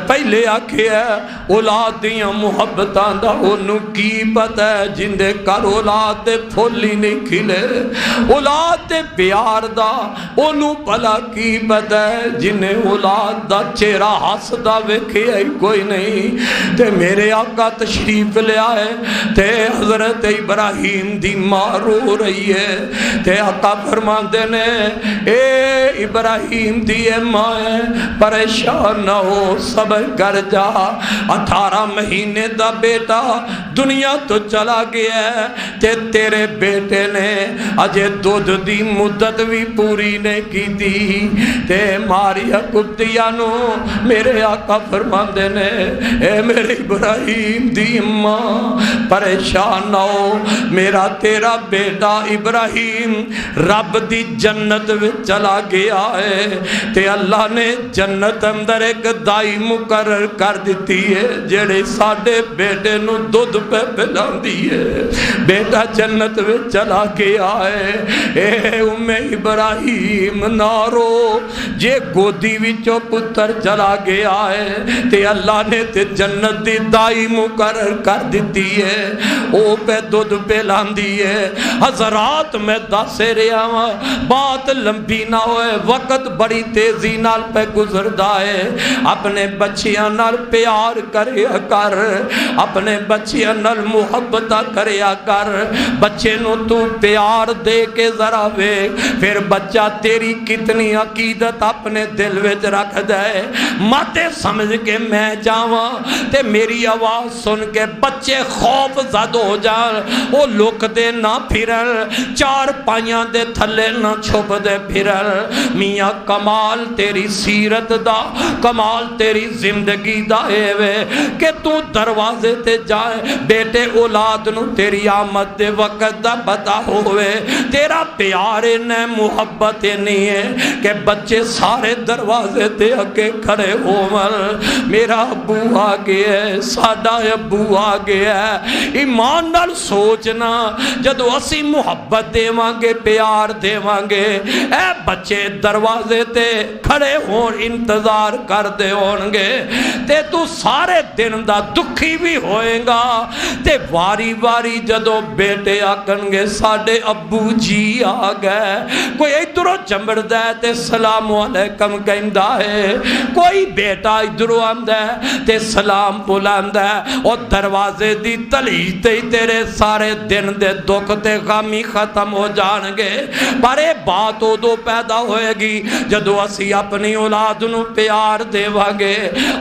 پہلے آکھیا اولاد دیاں محبتاں دا انہوں کی پتہ ہے جندے کر اولاد دے پھول ہی نہیں کھلے اولاد دے پیار دا انہوں بھلا کی پتہ ہے جنہیں اولاد دا چہرہ ہسدا ویکھیا ہی کوئی نہیں تے میرے آقا تشریف لے آئے تے حضرت ابراہیم دی ماں رو رہی ہے تے آقا فرماندے نے اے ابراہیم دی ماں ہے پریشان نہ ہو صبر کر جا 18 مہینے دا بیٹا دنیا تو چلا گیا ہے تے تیرے بیٹے نے اجے دودھ دی مدت بھی پوری نہیں کی دی تے ماریا کبتیا نو میرے آقا فرماندے نے اے میرے ابراہیم دی ماں پریشان نہ ہو میرا تیرا بیٹا ابراہیم رب دی جنت میں چلا گیا ہے تے اللہ نے جنت اندر ایک دائی مقرر کر دیتی ہے جڑے ساڈے بیٹے نو دودھ پہ پلاندی ہے بیٹا جنت میں چلا گیا ہے اے ام ابراہیم نارو جے گودی وچوں پتر چلا گیا ہے تے اللہ نے تے جنت دی دائی مقرر کر دیتی ہے او پہ دودھ پلاندی ہے حضرات میں دس رہا ہوں بات لمبی نہ ہوئے وقت بڑی تیزی نال پہ گزردا ہے اپنے بچیاں نال پیار کریا کر اپنے بچیاں نال محبت کریا کر بچے نو تو پیار دے کے ذرا وے پھر بچہ تیری کتنی عقیدت اپنے دل وچ رکھ دے ماتے سمجھ کے میں جاواں تے میری آواز سن کے بچے خوف زد ہو جان وہ لک دے نہ پھرن چار پائیاں دے تھلے نہ چھپ دے پھرن میاں کمال تیری سیرت دا کمال تیری زندگی دا اے وے کہ تو دروازے تے جائے بیٹے اولاد نو تیری آمد دے وقت دا پتا ہوئے تیرا پیار نے محبت نہیں ہے کہ بچے سارے دروازے تے اکے کھڑے ہومن میرا ابو آگے ہے ساڈا ابو آگے ہے ایمان نال سوچنا جدو اسی محبت دے مانگے پیار دے مانگے اے بچے دروازے تے کھڑے ہون انتظار کر دے ہونگے تے تو سارے دن دا دکھی بھی ہوئے گا تے واری واری جدو بیٹے آکنگے ساڑے ابو جی آگئے کوئی ادھرو چمبڑ دے تے سلام علیکم کہندہ ہے کوئی بیٹا ادھرو آمدہ ہے تے سلام بلاندہ ہے اور دروازے دی تلی تے تیرے سارے دن دے دکھ تے غمی ختم ہو جانگے بارے بات ہو دو پیدا ہوئے گی جدو اسی اپنی اولاد نو پیار دے وانگے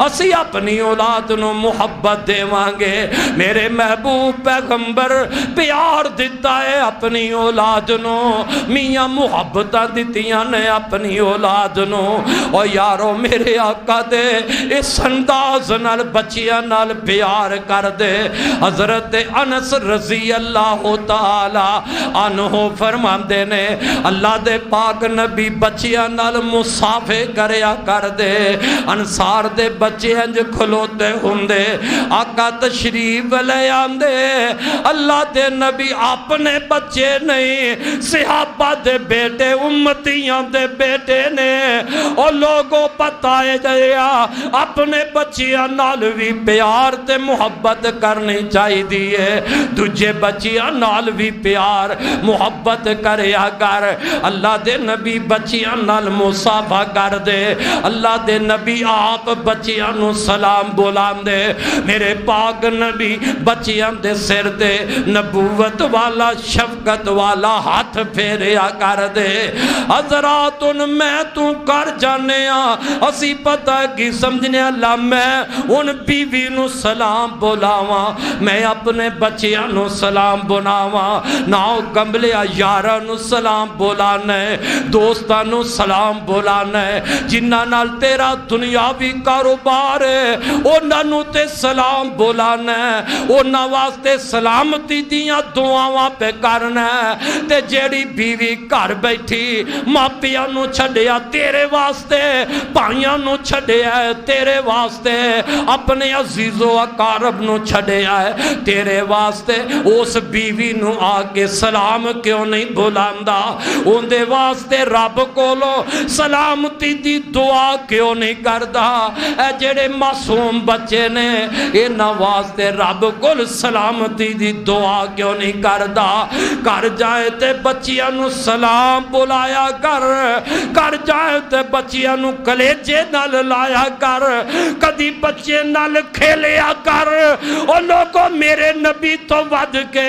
اسی اپنی اولاد نو محبت دے وانگے میرے محبوب پیغمبر پیار دیتا ہے اپنی اولاد نو میاں محبت دیتیاں نے اپنی اولاد نو اور یارو میرے آقا دے اس انداز نال بچیاں نال پیار کر دے حضرت انس رضی اللہ تعالی عنہ فرماندے نے اللہ دے پاک نبی بچیاں نال مصافے کریا کر دے انصار دے بچے انج کھلوتے ہوندے آقا تشریف لے آندے اللہ دے نبی اپنے بچے نہیں صحابہ دے بیٹے امتیاں دے بیٹے نے اور لوگوں پتائے جایا اپنے بچیاں نال بھی پیار تے محبت کرنی چاہی دیئے دجھے بچیاں نال بھی پیار محبت کریا کر اللہ دے نبی بچیاں نال مصافہ کر دے اللہ دے نبی آپ بچیاں نو سلام بولان دے میرے پاک نبی بچیاں دے سر دے نبوت والا شفقت والا ہاتھ پھیریا کر دے حضرات ان میں تو کر جانے اسی پتہ کی سمجھنے اللہ میں ان بیوی نو سلام بولاواں میں اپنے بچیاں نو سلام بولاواں ناؤ گمبلیا یارہ نو سلام بولانے دوستہ نو سلام بولانے جنہ نال تیرا دنیاوی کاروبار ہے انہاں نوں تے سلام بولانا ہے، انہاں واسطے سلامتی دیاں دعاواں پہ کرنا ہے۔ تے جیڑی بیوی گھر بیٹھی ماپیاں نوں چھڈیا تیرے واسطے، بھائیاں نوں چھڈیا ہے تیرے واسطے، اپنے عزیز و اقارب نوں چھڈیا ہے تیرے واسطے، اس بیوی نوں آ کے سلام کیوں نہیں بلاندا؟ اندے واسطے رب کولو سلامتی دی دعا کیوں نہیں کردا؟ اے جڑے معصوم بچے نے انہاں واسطے رب کول سلامتی دی دعا کیوں نہیں کردا؟ کر جائے تے بچیاں نوں سلام بلایا کر، کر جائے تے بچیاں نوں کلیجے نال لایا کر، کدی بچے نال کھیلیا کر۔ او لوگوں میرے نبی تو ود کے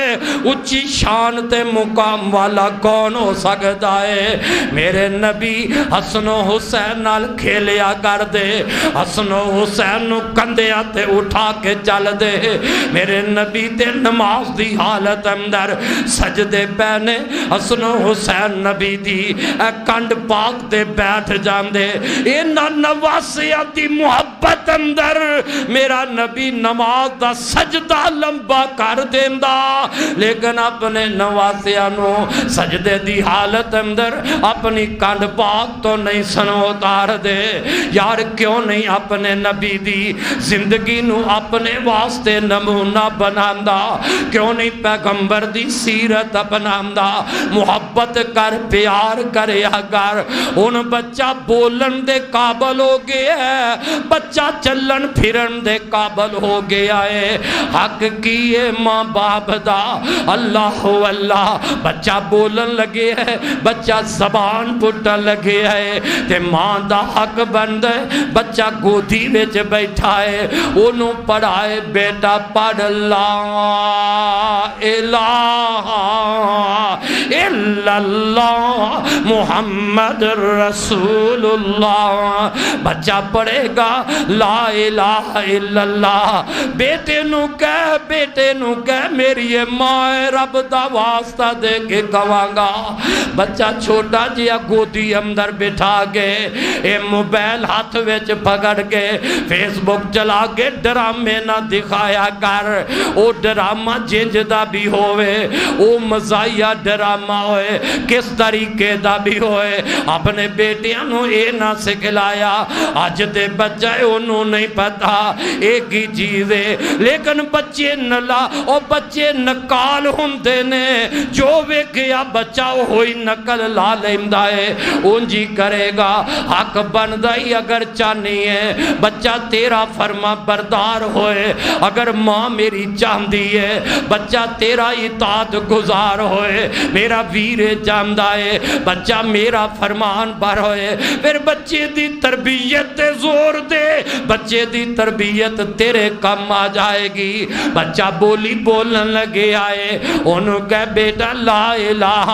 اچھی شان تے مقام والا کون ہو سکتا ہے؟ میرے نبی حسن و حسین نال کھیلیا کر دے، حسن و حسین نو کندھیاں تے اٹھا کے چل دے۔ میرے نبی تے نماز دی حالت اندر سجدے پہنے حسن و حسین نبی دی اے کنڈ پاک تے بیٹھ جاندے۔ انہاں نواسیاں دی محبت اندر میرا نبی نماز دا سجدہ لمبا کر دیندا، لیکن اپنے نواسیاں نو سجدے دی حالت اندر اپنی کنڈ پاک تو نہیں سن اتار دے۔ یار کیوں نہیں اپنے نبی دی زندگی نو اپنے واسطے نمونہ بناندا؟ کیوں نہیں پیغمبر دی سیرت اپناندا؟ محبت کر، پیار کریا کر۔ ان بچہ بولن دے قابل ہو گیا ہے، بچہ چلن پھرن دے قابل ہو گیا ہے۔ حق کیے ماں باپ دا اللہ اللہ، بچہ بولن لگے ہے، بچہ زبان پٹن لگے ہے، تے ماں دا حق بند ہے بچہ گودی وچ بیٹھا ہے، انہوں پڑھائے بیٹا پڑھ لا الہ الا اللہ محمد رسول اللہ۔ بچہ پڑھے گا لا الہ الا اللہ، بیٹے نو کہہ میری ماں رب دا واسطہ دے کے کہواں گا۔ بچہ چھوٹا جیا گودی اندر بٹھا گئے، اے موبائل ہاتھ وچ پکڑ کے فیس بک چلا کے ڈرامے نہ دکھایا کر۔ او ڈرامہ جنج دا بھی ہوئے، او مزاحیہ ڈرامہ ہوئے، کس طریقے دا بھی ہوئے، اپنے بیٹیاں نو اے نہ سکھلایا۔ آج دے بچہ انہوں نہیں پتا ایک ہی چیز ہے، لیکن بچے نلا اور بچے نکال ہوندے نے، جو ویکھیا بچہ ہوئی نقل لا لیندہ ہے، انجی کرے گا۔ حق بندائی اگر چاہنی ہے بچہ تیرا فرما بردار ہوئے، اگر ماں میری چاہندی ہے بچہ تیرا اطاعت گزار ہوئے، میرا ویر چاہندہ ہے بچہ میرا فرمان بار ہوئے، پھر بچے دی تربیت زور دے، بچے دی تربیت تیرے کم آ جائے گی۔ بچہ بولی بولن لگے آئے، انہوں کہے بیٹا لا الہ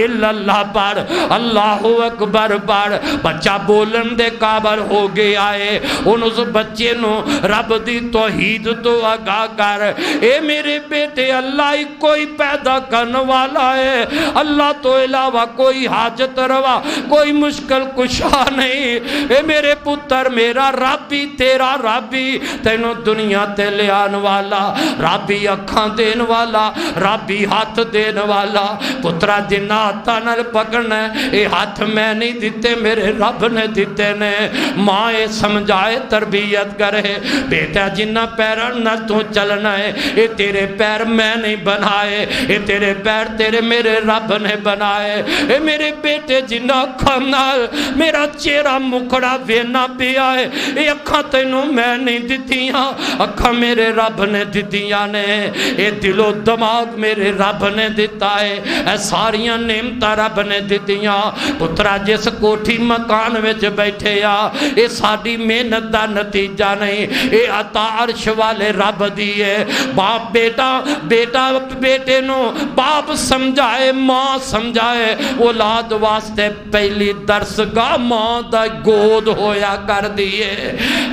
الا اللہ پڑھ، اللہ اکبر پڑھ۔ بچہ بولن دے قابل ہو گئے آئے، انہوں اس بچے نو رب دی توحید تو آگاہ کر۔ اے میرے بیٹے اللہ ہی کوئی پیدا کرنے والا ہے، اللہ تو علاوہ کوئی حاجت روا، کوئی مشکل کشا نہیں۔ اے میرے پتر میرا رب ہی تیرا رب ہی تینوں دنیا تے لے آن والا، رب ہی اکھاں دین والا، رب ہی ہاتھ دین والا۔ پترا جنہ ہاتھاں نال پکڑنا ہے، اے ہاتھ میں نہیں دیتے میرے رب نے دیتے نے۔ ماں اے سمجھائے تربیت کرے، بیٹا جنہ پیران نہ تو چلنا ہے، اے تیرے پیر میں نہیں بنائے، اے تیرے پیر تیرے میرے رب نے بنائے۔ اے میرے بیٹے جنہ اکھاں نال میرا چہرہ مکھڑا وینا پیا ہے، اے اکھاں تینوں میں نہیں دیتیاں، اکھاں میرے رب نے دیتیاں نے۔ اے دل و دماغ میرے رب نے دیتا ہے، اے ساریاں نعمتاں رب نے دیتیاں۔ پترا جس کوٹھی مکان وچ بیٹھے آ، اے ساڈی محنت دا نتیجہ نہیں، اے عطا عرش والے رب دی ہے۔ باپ بیٹا بیٹے نو باپ سمجھائے، ماں سمجھائے، اولاد واسطے پہلی درسگاہ ماں دا گود ہویا کر دیئے۔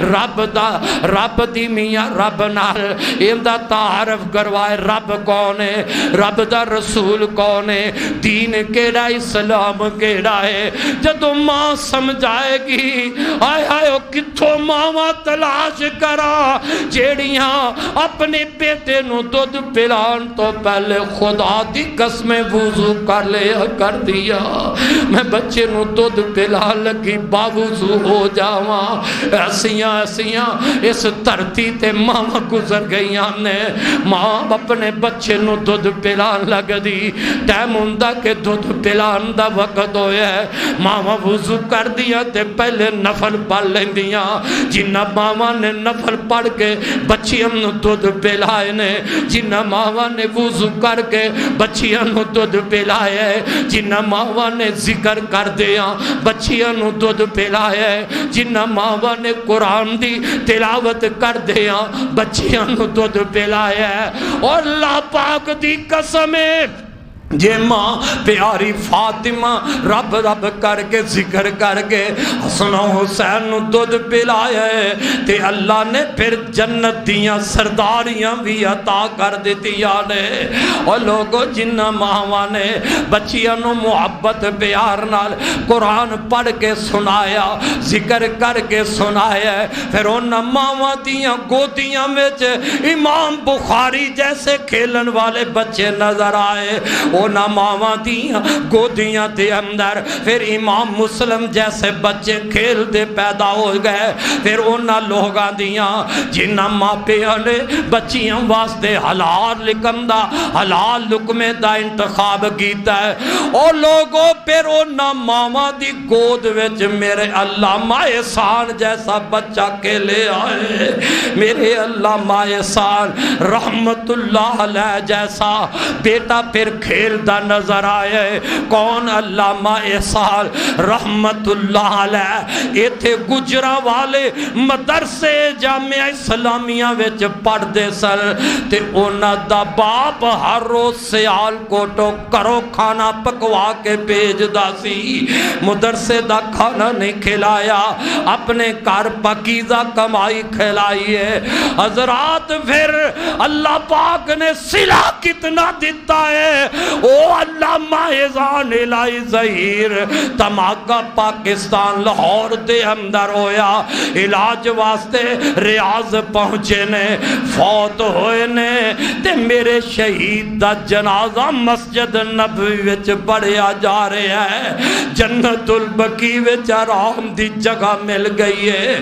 رب دی میاں رب نال ایندا تعارف کروائے رب کون ہے رب دا رسول کون ہے دین کیڑا اسلام کیڑا ہے جدو ماں سمجھائے گی آئے آئے کتھوں ماما تلاش کرا جیڑیاں اپنے بیٹے نو دودھ پلان تو پہلے خدا دی قسمیں وضو کر لیا کر دیا میں بچے نو دودھ پلان لگی باوضو ہو جاواں ایسیاں اس دھرتی تے ماں گزر گئیاں نے ماں اپنے بچے نو دودھ پلان لگ دی ٹائم ہوندا کہ دودھ پلان دا وقت ہویا ہے ماں وضو کر دیا تے پہلے نفل پڑھ لیندیاں جنہ ماں نے نفل پڑھ کے بچیاں نو دودھ پلائے نے جنہ ماں نے وضو کر کے بچیاں نو دودھ پلائے جنہ ماں نے ذکر کر دیا بچیاں نو دودھ پلائے جنہ ماں نے قرآن دی تلاوت کر دیا بچیاں نو دودھ پلائے اور اللہ پاک دی قسمیں جے ماں پیاری فاطمہ رب رب کر کے ذکر کر کے حسن و حسین نو دودھ پلائے تے اللہ نے پھر جنت دیاں سرداریاں بھی عطا کر دیتیاں نے اور لوگوں جنہ ماں نے بچیاں نو محبت پیار نال قرآن پڑھ کے سنایا ذکر کر کے سنایا پھر انہ ماں دیاں گودیاں میں امام بخاری جیسے کھیلن والے بچے نظر آئے اونا ماما دیاں گودیاں تے اندر پھر امام مسلم جیسے بچے کھیل دے پیدا ہو گئے پھر اونا لوگاں دیاں جنہ ماں پیانے بچیاں واسطے حلال لکمدہ حلال لکمے دا انتخاب کیتا ہے اور لوگوں پھر اونا ماما دی گود وچ میرے علامہ احسان جیسا بچہ کے لے آئے میرے علامہ احسان رحمت اللہ علیہ جیسا بیٹا پھر کھیل دا نظر آئے کون علامہ احسان رحمت اللہ علیہ ایتھے گجرہ والے مدرسے جامعہ اسلامیہ وچ پڑھ دے سر تے اونا دا باپ ہر روز سیال کوٹو کرو کھانا پکوا کے بھیج دا سی مدرسے دا کھانا نہیں کھلایا اپنے کار پاکیزہ کمائی کھلائیے حضرات پھر اللہ پاک نے صلہ کتنا دیتا ہے او علامہ احسان الہی ظہیر تماغا پاکستان لاہور دے اندر ہویا علاج واسطے ریاض پہنچے نے فوت ہوئے نے تے میرے شہید دا جنازہ مسجد نبوی وچ پڑھیا جا رہے ہیں جنت البقیع وچ آرام دی جگہ مل گئی ہے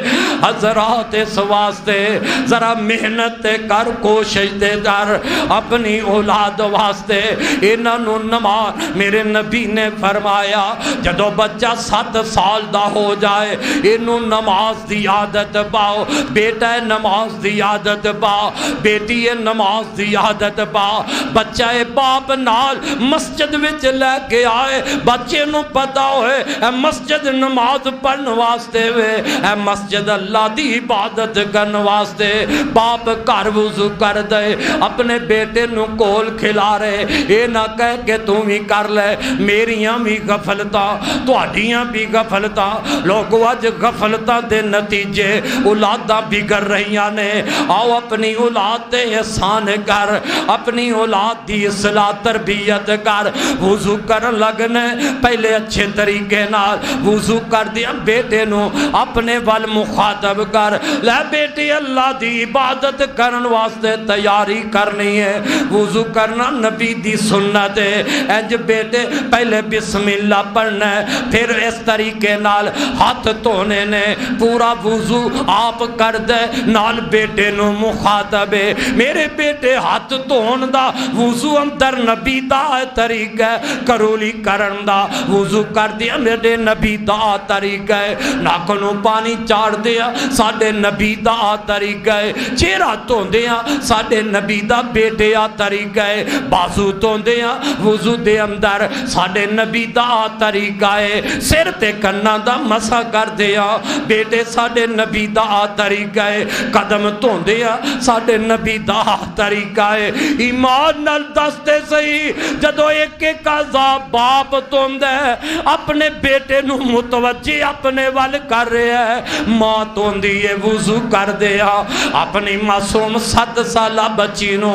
حضرات اس واسطے ذرا محنت کر کوشش دے در اپنی اولاد واسطے انہوں نماز میرے نبی نے فرمایا جدو بچہ 7 سال دا ہو جائے انہوں نماز دی عادت پاؤ بیٹا نماز دی عادت پاؤ بیٹی نماز دی عادت پاؤ بچہ باپ نال مسجد وچ لے کے آئے بچے نو پتا ہوئے اے مسجد نماز پڑھن واسطے وے اے مسجد اللہ دی عبادت کرن واسطے باپ گھر وضو کر دے اپنے بیٹے نو کول کھلا رہے اے نہ کہہ کہ تم ہی کر لے میریاں بھی غفلتاں تہاڈیاں بھی غفلتاں لوگو اج غفلتاں دے نتیجے اولاداں بگڑ رہیاں نے آؤ اپنی اولاد تے احسان کر اپنی اولاد دی اصلاح تربیت کر وضو کرن لگنے پہلے اچھے طریقے نال وضو کر دیا بیٹے نو اپنے وال مخاطب کر لے بیٹے اللہ دی عبادت کرن واسطے تیاری کرنی ہے وضو کرنا نبی دی سنت ہے انج بیٹے پہلے بسم اللہ پڑھنا ہے پھر اس طریقے نال ہاتھ دھونے نے پورا وضو آپ کر دے نال بیٹے نو مخاطب ہے میرے بیٹے ہاتھ دھون دا وضو اندر نبی دا طریقہ ہے کرولی کرن دا وضو کر دیا میرے نبی دا طریقہ ہے ناکنوں پانی چاڑ دیا ساڑھے نبی دا طریقہ ہے چہرہ دھون دیا ساڑھے نبی دا بیٹے طریقہ ہے بازو دھون دیا وضو دے اندر ساڈے نبی دا طریقہ ہے سر تے کنا دا مسا کر دیا بیٹے ساڈے نبی دا طریقہ ہے قدم دھوندے ساڈے نبی دا طریقہ ہے ایمان نال دستے صحیح جدو ایک ایک عذاب باپ دھوندا ہے اپنے بیٹے نو متوجہ اپنے وال کر رہا ہے ماں دھوندی ہے وضو کر دیا اپنی معصوم 7 سالہ بچی نو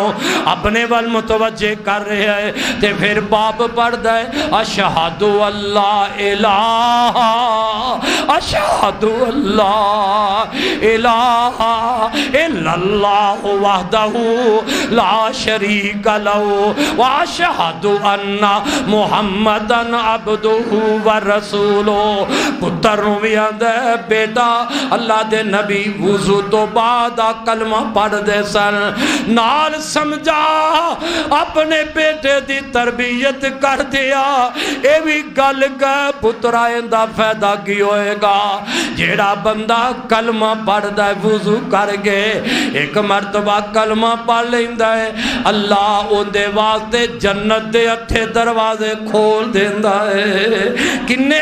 اپنے وال متوجہ کر رہا ہے تے پھر باپ پڑھدا ہے اشہد اللہ الہ اشہد اللہ الہ الا اللہ وحدہ لا شریک لہ واشہد ان محمدن عبدہ ورسولہ پتر نو بھی آندا ہے بیٹا اللہ دے نبی وضو تو بعد کلمہ پڑھ دے سن نال سمجھا اپنے بیٹے دی تربیت کر دیا اے بھی گل گئے پترا اندہ فیدہ کی ہوئے گا جیڑا بندہ کلمہ پڑھ دے وضو کر گئے ایک مرتبہ کلمہ پڑھ لیندہ ہے اللہ ان دے واسطے جنت دے اٹھے دروازے کھول دیندہ ہے کنے